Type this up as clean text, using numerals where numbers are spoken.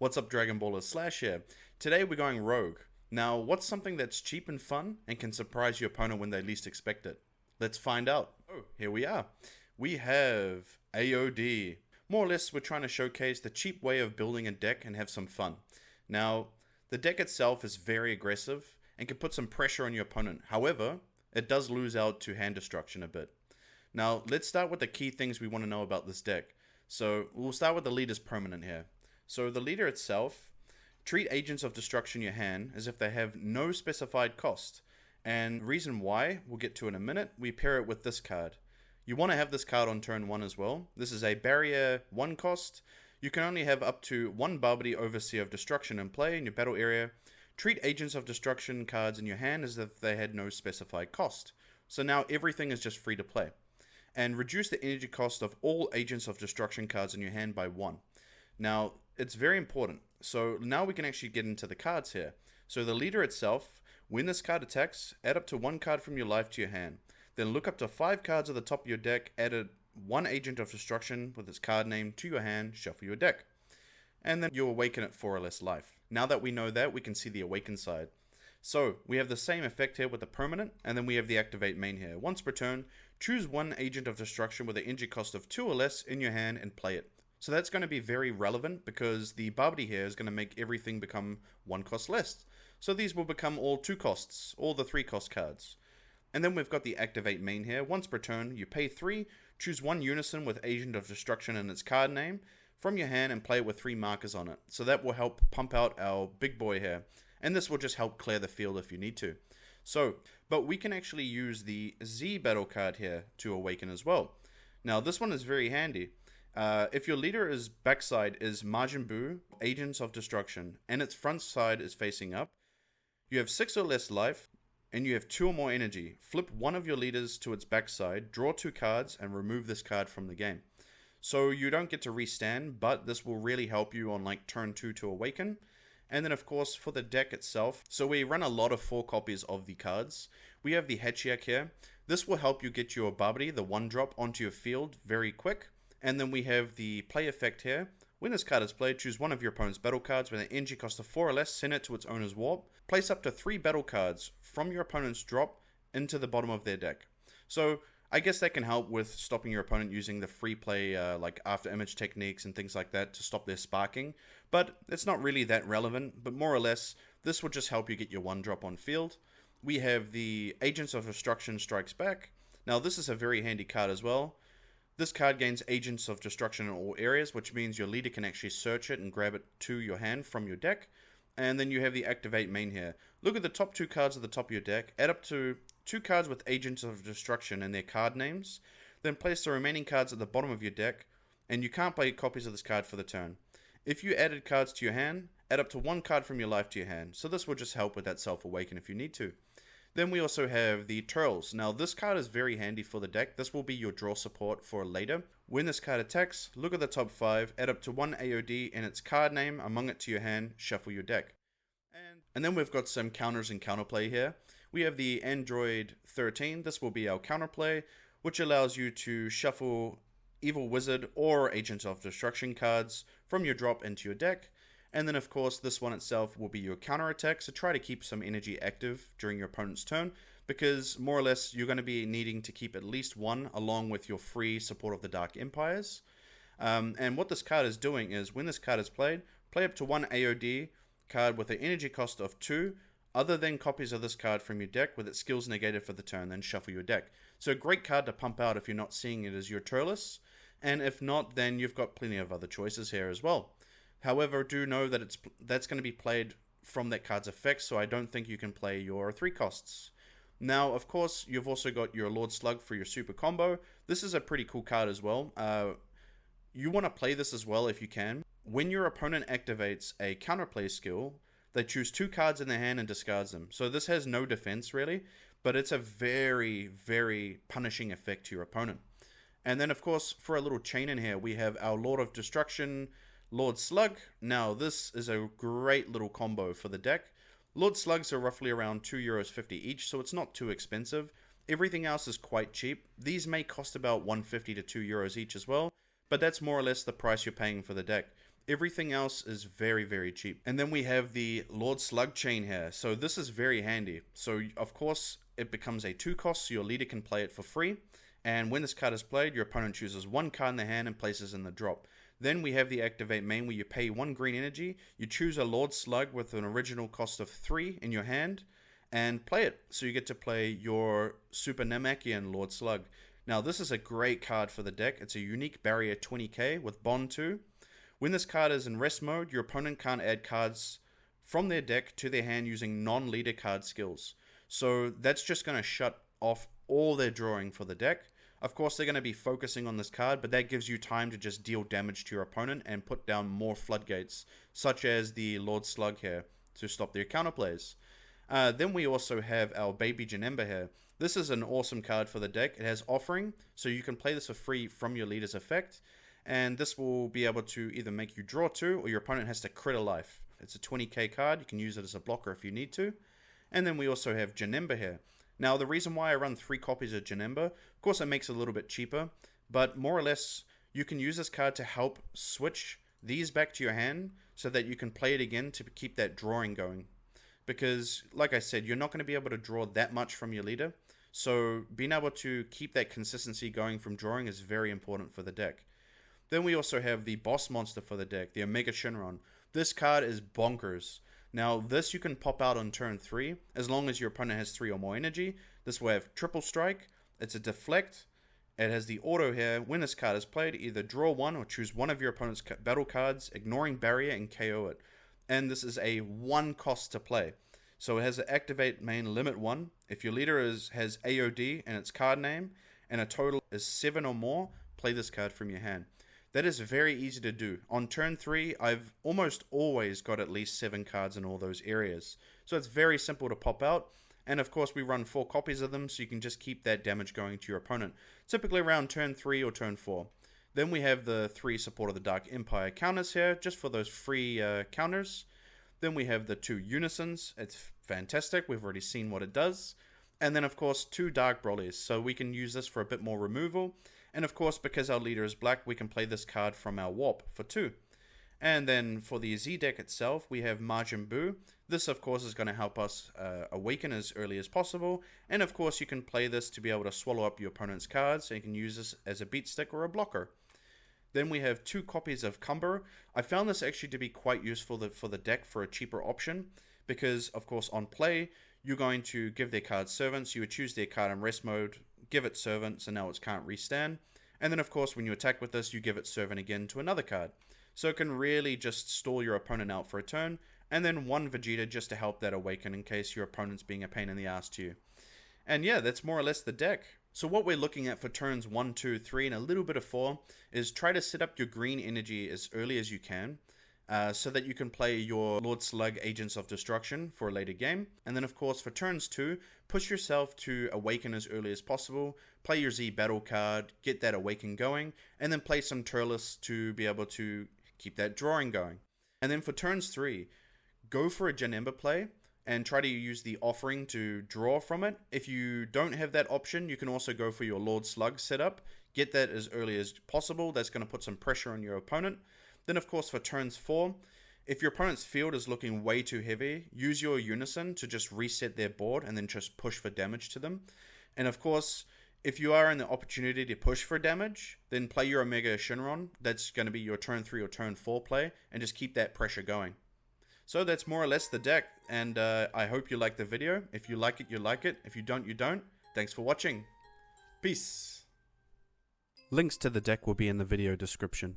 What's up, Dragon Ballers? Slash here. Today we're going rogue. Now, what's something that's cheap and fun and can surprise your opponent when they least expect it? Let's find out. Oh, here we are. We have A.O.D. More or less, we're trying to showcase the cheap way of building a deck and have some fun. Now, the deck itself is very aggressive and can put some pressure on your opponent. However, it does lose out to hand destruction a bit. Now, let's start with the key things we want to know about this deck. So, we'll start with the leader's permanent here. So the leader itself, treat agents of destruction in your hand as if they have no specified cost. And reason why, we'll get to in a minute, we pair it with this card. You want to have this card on turn 1 as well. This is a barrier 1 cost. You can only have up to 1 Barbary Overseer of Destruction in play in your battle area. Treat agents of destruction cards in your hand as if they had no specified cost. So now everything is just free to play. And reduce the energy cost of all agents of destruction cards in your hand by 1. Now, it's very important. So now we can actually get into the cards here. So the leader itself, when this card attacks, add up to 1 card from your life to your hand. Then look up to 5 cards at the top of your deck, add 1 agent of destruction with its card name to your hand, shuffle your deck. And then you awaken it 4 or less life. Now that we know that, we can see the awaken side. So we have the same effect here with the permanent, and then we have the activate main here. Once per turn, choose 1 agent of destruction with an energy cost of 2 or less in your hand and play it. So that's going to be very relevant because the Barbary here is going to make everything become 1 cost less. So these will become all 2 costs, all the 3 cost cards. And then we've got the activate main here. Once per turn, you pay 3, choose 1 unison with agent of destruction in its card name from your hand and play it with 3 markers on it. So that will help pump out our big boy here. And this will just help clear the field if you need to. So, but we can actually use the Z battle card here to awaken as well. Now this one is very handy. If your leader's backside is Majin Buu, Agents of Destruction, and its front side is facing up, you have 6 or less life, and you have 2 or more energy. Flip one of your leaders to its backside, draw 2 cards, and remove this card from the game. So you don't get to restand, but this will really help you on like turn 2 to awaken. And then of course for the deck itself, so we run a lot of 4 copies of the cards. We have the Hachiak here. This will help you get your Barbary, the 1-drop, onto your field very quick. And then we have the play effect here. When this card is played, choose one of your opponent's battle cards with an energy cost of 4 or less, send it to its owner's warp. Place up to 3 battle cards from your opponent's drop into the bottom of their deck. So I guess that can help with stopping your opponent using the free play like after image techniques and things like that to stop their sparking. But it's not really that relevant, but more or less this will just help you get your 1-drop on field. We have the Agents of Destruction Strikes Back. Now this is a very handy card as well. This card gains Agents of Destruction in all areas, which means your leader can actually search it and grab it to your hand from your deck. And then you have the Activate main here. Look at the top 2 cards at the top of your deck, add up to 2 cards with Agents of Destruction and their card names, then place the remaining cards at the bottom of your deck, and you can't play copies of this card for the turn. If you added cards to your hand, add up to 1 card from your life to your hand, so this will just help with that self-awaken if you need to. Then we also have the Turles. Now this card is very handy for the deck. This will be your draw support for later. When this card attacks, look at the top 5, add up to 1 AOD and its card name among it to your hand, shuffle your deck. And then we've got some counters and counterplay here. We have the Android 13. This will be our counterplay, which allows you to shuffle Evil Wizard or Agents of Destruction cards from your drop into your deck. And then of course this one itself will be your counter attack, so try to keep some energy active during your opponent's turn, because more or less you're going to be needing to keep at least 1 along with your free support of the Dark Empires. And what this card is doing is when this card is played, play up to 1 AOD card with an energy cost of 2 other than copies of this card from your deck with its skills negated for the turn, then shuffle your deck. So a great card to pump out if you're not seeing it as your Turles, and if not, then you've got plenty of other choices here as well. However, do know that that's going to be played from that card's effects, so I don't think you can play your 3 costs. Now, of course, you've also got your Lord Slug for your super combo. This is a pretty cool card as well. You want to play this as well if you can. When your opponent activates a counterplay skill, they choose 2 cards in their hand and discards them. So this has no defense really, but it's a very, very punishing effect to your opponent. And then, of course, for a little chain in here, we have our Lord of Destruction, Lord Slug. Now this is a great little combo for the deck. Lord Slugs are roughly around €2.50 each, so it's not too expensive. Everything else is quite cheap. These may cost about €1.50 to €2 each as well, but that's more or less the price you're paying for the deck. Everything else is very, very cheap. And then we have the Lord Slug chain here. So this is very handy. So of course it becomes a 2 cost, so your leader can play it for free. And when this card is played, your opponent chooses 1 card in the hand and places in the drop. Then we have the activate main where you pay 1 green energy, you choose a Lord Slug with an original cost of 3 in your hand, and play it. So you get to play your Super Namekian Lord Slug. Now this is a great card for the deck. It's a unique barrier 20k with Bond 2. When this card is in rest mode, your opponent can't add cards from their deck to their hand using non-leader card skills. So that's just going to shut off all their drawing for the deck. Of course, they're going to be focusing on this card, but that gives you time to just deal damage to your opponent and put down more floodgates, such as the Lord Slug here, to stop their counterplays. Then we also have our Baby Janemba here. This is an awesome card for the deck. It has Offering, so you can play this for free from your leader's effect, and this will be able to either make you draw 2, or your opponent has to crit a life. It's a 20k card. You can use it as a blocker if you need to. And then we also have Janemba here. Now, the reason why I run 3 copies of Janemba, of course it makes it a little bit cheaper, but more or less, you can use this card to help switch these back to your hand so that you can play it again to keep that drawing going. Because, like I said, you're not going to be able to draw that much from your leader, so being able to keep that consistency going from drawing is very important for the deck. Then we also have the boss monster for the deck, the Omega Shinron. This card is bonkers. Now, this you can pop out on turn 3, as long as your opponent has 3 or more energy. This will have triple strike, it's a deflect, it has the auto here. When this card is played, either draw 1 or choose one of your opponent's battle cards, ignoring barrier, and KO it. And this is a 1 cost to play. So it has an activate main limit 1. If your leader has A.O.D. in its card name, and a total is 7 or more, play this card from your hand. That is very easy to do. On turn 3, I've almost always got at least 7 cards in all those areas. So it's very simple to pop out. And of course we run 4 copies of them, so you can just keep that damage going to your opponent. Typically around turn 3 or turn 4. Then we have the 3 Support of the Dark Empire counters here, just for those free counters. Then we have the 2 Unisons. It's fantastic. We've already seen what it does. And then of course 2 Dark Brollies, so we can use this for a bit more removal. And of course, because our leader is black, we can play this card from our Warp for 2. And then for the Z deck itself, we have Majin Buu. This, of course, is going to help us awaken as early as possible. And of course, you can play this to be able to swallow up your opponent's cards, so you can use this as a beat stick or a blocker. Then we have 2 copies of Cumber. I found this actually to be quite useful for the deck for a cheaper option, because, of course, on play, you're going to give their card Servants. You would choose their card in rest mode, give it Servant, so now it can't restand. And then of course when you attack with this, you give it Servant again to another card. So it can really just stall your opponent out for a turn, and then 1 Vegeta just to help that awaken in case your opponent's being a pain in the ass to you. And yeah, that's more or less the deck. So what we're looking at for turns 1, 2, 3, and a little bit of 4 is try to set up your green energy as early as you can. So that you can play your Lord Slug Agents of Destruction for a later game. And then of course for turns 2, push yourself to awaken as early as possible, play your Z battle card, get that awaken going, and then play some Turles to be able to keep that drawing going. And then for turns 3, go for a Janemba play and try to use the Offering to draw from it. If you don't have that option, you can also go for your Lord Slug setup, get that as early as possible. That's going to put some pressure on your opponent. Then of course for turns 4, if your opponent's field is looking way too heavy, use your Unison to just reset their board and then just push for damage to them. And of course, if you are in the opportunity to push for damage, then play your Omega Shinron. That's going to be your turn 3 or turn 4 play, and just keep that pressure going. So that's more or less the deck, and I hope you like the video. If you like it, you like it. If you don't, you don't. Thanks for watching. Peace. Links to the deck will be in the video description.